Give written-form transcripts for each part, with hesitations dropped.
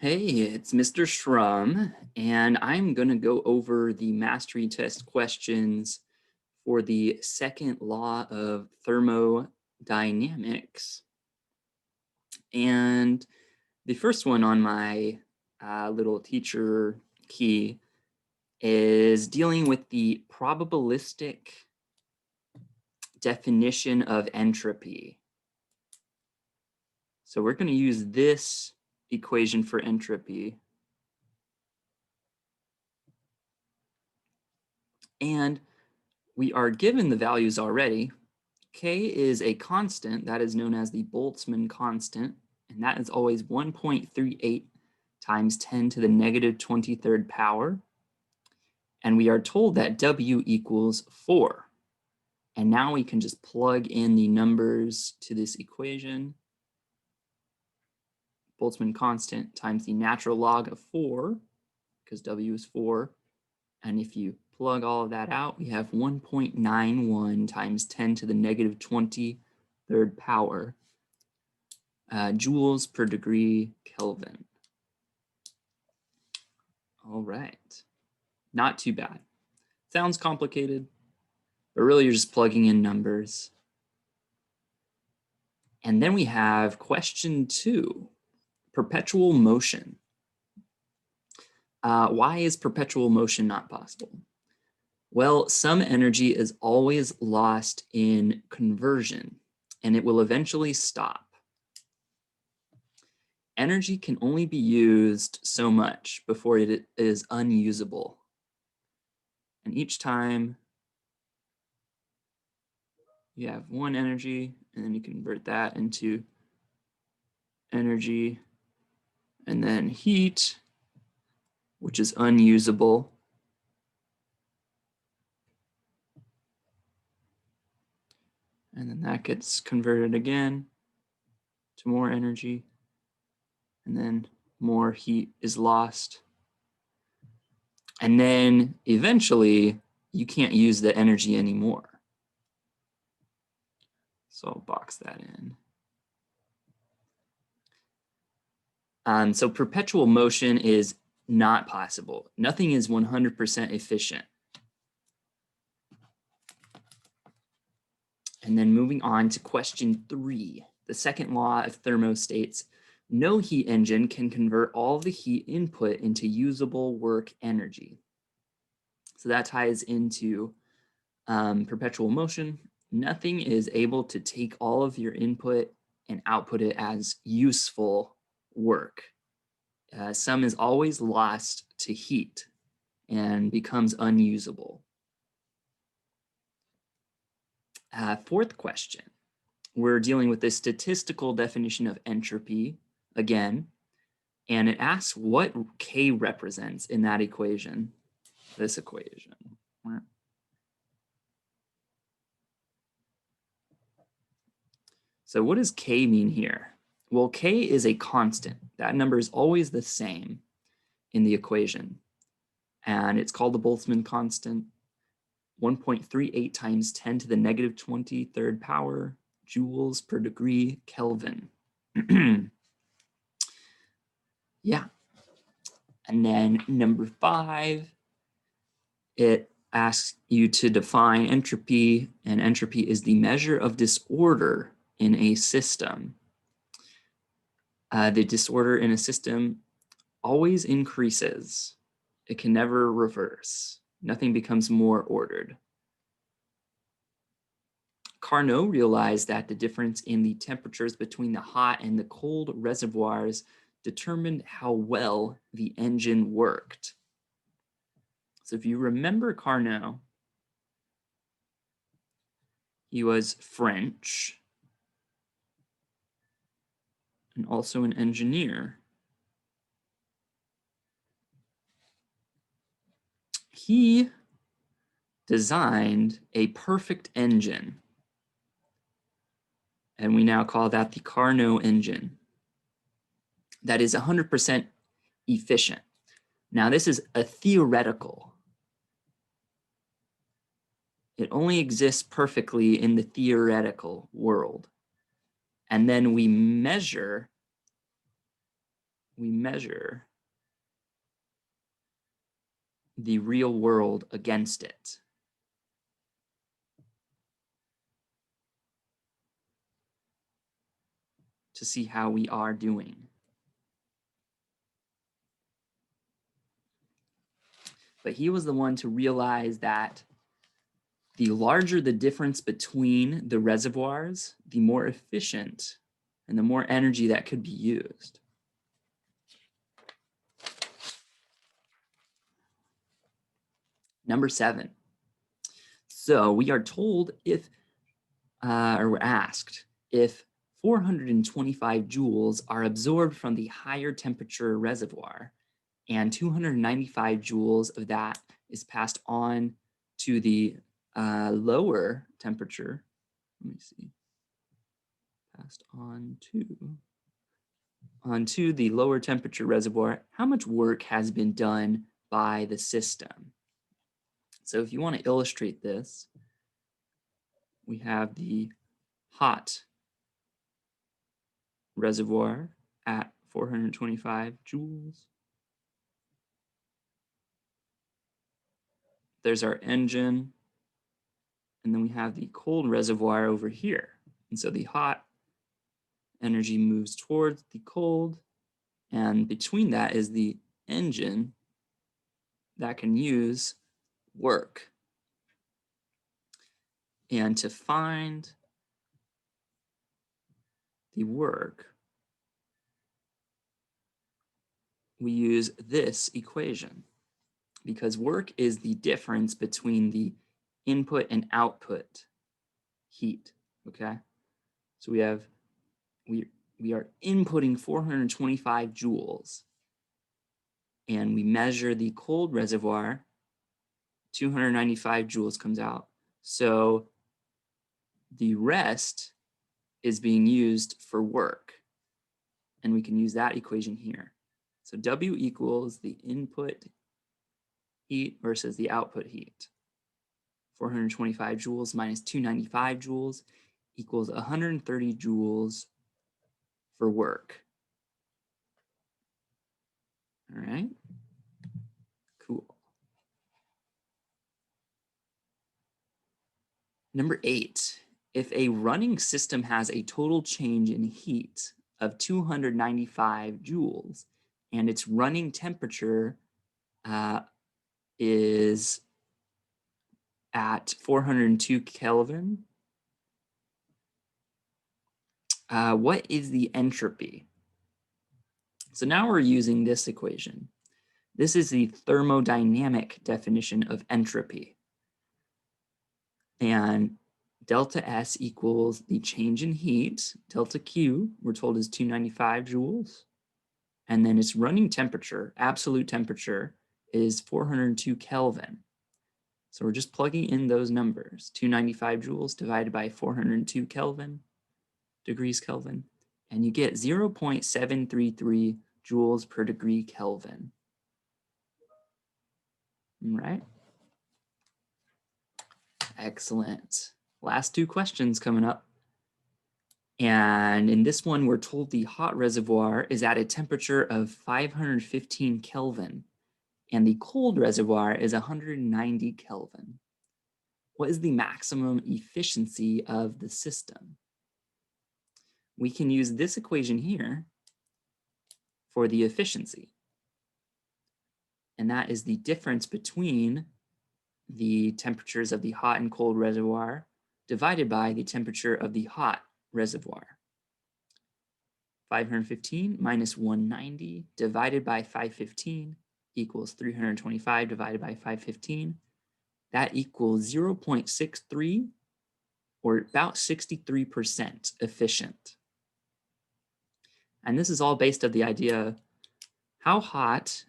Hey, it's Mr. Shrum, and I'm going to go over the mastery test questions for the second law of thermodynamics. And the first one on my little teacher key is dealing with the probabilistic definition of entropy. So we're going to use this equation for entropy. And we are given the values already. K is a constant that is known as the Boltzmann constant, and that is always 1.38 times 10 to the negative 23rd power. And we are told that W equals 4. And now we can just plug in the numbers to this equation. Boltzmann constant times the natural log of 4, because W is 4. And if you plug all of that out, we have 1.91 times 10 to the negative 23rd power joules per degree Kelvin. All right, not too bad. Sounds complicated, but really you're just plugging in numbers. And then we have question 2, perpetual motion. Why is perpetual motion not possible? Well, some energy is always lost in conversion, and it will eventually stop. Energy can only be used so much before it is unusable. And each time you have one energy, and then you convert that into energy, and then heat, which is unusable. And then that gets converted again to more energy, and then more heat is lost. And then eventually you can't use the energy anymore. So I'll box that in. So perpetual motion is not possible. Nothing is 100% efficient. And then moving on to question 3, the second law of thermo states, no heat engine can convert all the heat input into usable work energy. So that ties into perpetual motion. Nothing is able to take all of your input and output it as useful work. Some is always lost to heat and becomes unusable. Fourth question, we're dealing with the statistical definition of entropy again, and it asks what K represents in that equation, this equation. So what does K mean here? Well, K is a constant. That number is always the same in the equation. And it's called the Boltzmann constant, 1.38 times 10 to the negative 23rd power joules per degree Kelvin. Yeah. And then number 5, it asks you to define entropy, and entropy is the measure of disorder in a system. The disorder in a system always increases. It can never reverse. Nothing becomes more ordered. Carnot realized that the difference in the temperatures between the hot and the cold reservoirs determined how well the engine worked. So if you remember Carnot, he was French and also an engineer. He designed a perfect engine, and we now call that the Carnot engine, that is 100% efficient. Now, this is a theoretical. It only exists perfectly in the theoretical world. And then we measure we measure the real world against it. To see how we are doing. But he was the one to realize that the larger the difference between the reservoirs, the more efficient and the more energy that could be used. Number 7. So we are told if, or we're asked, if 425 joules are absorbed from the higher temperature reservoir and 295 joules of that is passed on to the lower temperature. Let me see. Passed onto the lower temperature reservoir. How much work has been done by the system? So if you want to illustrate this, we have the hot reservoir at 425 joules. There's our engine. And then we have the cold reservoir over here. And so the hot energy moves towards the cold. And between that is the engine that can use work. And to find the work, we use this equation because work is the difference between the input and output heat, okay? So we are inputting 425 joules and we measure the cold reservoir, 295 joules comes out. So the rest is being used for work. And we can use that equation here. So W equals the input heat versus the output heat. 425 joules minus 295 joules equals 130 joules for work. All right, cool. Number 8, if a running system has a total change in heat of 295 joules and its running temperature is at 402 Kelvin, what is the entropy? So now we're using this equation. This is the thermodynamic definition of entropy. And delta S equals the change in heat. Delta Q, we're told, is 295 joules. And then its running temperature, absolute temperature, is 402 Kelvin. So we're just plugging in those numbers. 295 joules divided by 402 Kelvin, degrees Kelvin. And you get 0.733 joules per degree Kelvin. All right. Excellent. Last 2 questions coming up. And in this one, we're told the hot reservoir is at a temperature of 515 Kelvin, and the cold reservoir is 190 Kelvin. What is the maximum efficiency of the system? We can use this equation here for the efficiency. And that is the difference between the temperatures of the hot and cold reservoir divided by the temperature of the hot reservoir. 515 minus 190 divided by 515 equals 325 divided by 515. That equals 0.63, or about 63% efficient. And this is all based on the idea, how hot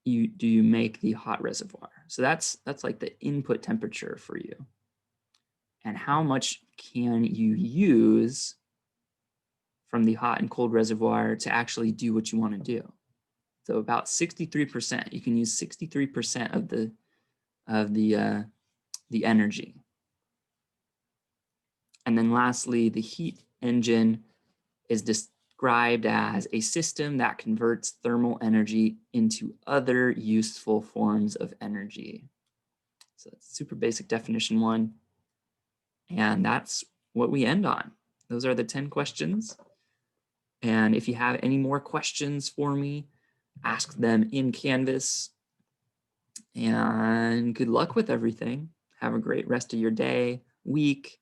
do you make the hot reservoir? So that's like the input temperature for you. And how much can you use from the hot and cold reservoir to actually do what you want to do? So about 63%. You can use 63% of the energy. And then lastly, the heat engine is described described as a system that converts thermal energy into other useful forms of energy. So that's super basic definition 1. And that's what we end on. Those are the 10 questions. And if you have any more questions for me, ask them in Canvas. And good luck with everything. Have a great rest of your day, week,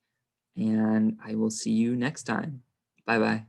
and I will see you next time. Bye-bye.